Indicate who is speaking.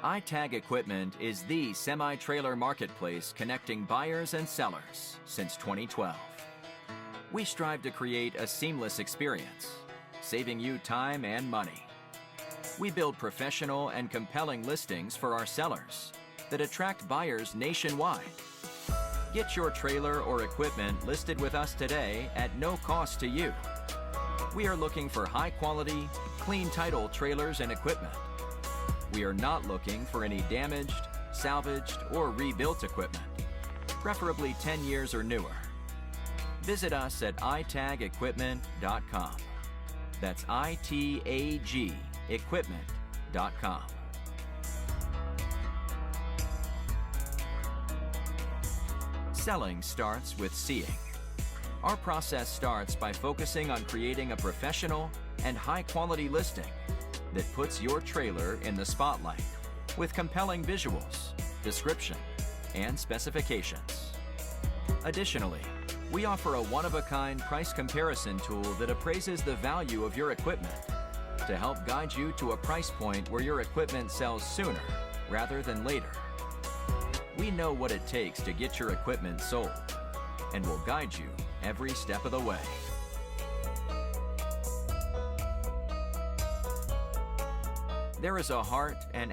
Speaker 1: iTag Equipment is the semi-trailer marketplace connecting buyers and sellers since 2012. We strive to create a seamless experience, saving you time and money. We build professional and compelling listings for our sellers that attract buyers nationwide. Get your trailer or equipment listed with us today at no cost to you. We are looking for high-quality, clean title trailers and equipment. We are not looking for any damaged, salvaged, or rebuilt equipment, preferably 10 years or newer. Visit us at itagequipment.com. That's ITAG equipment.com. Selling starts with seeing. Our process starts by focusing on creating a professional and high-quality listing that puts your trailer in the spotlight with compelling visuals, description, and specifications. Additionally, we offer a one-of-a-kind price comparison tool that appraises the value of your equipment to help guide you to a price point where your equipment sells sooner rather than later. We know what it takes to get your equipment sold and will guide you every step of the way. There is a heart and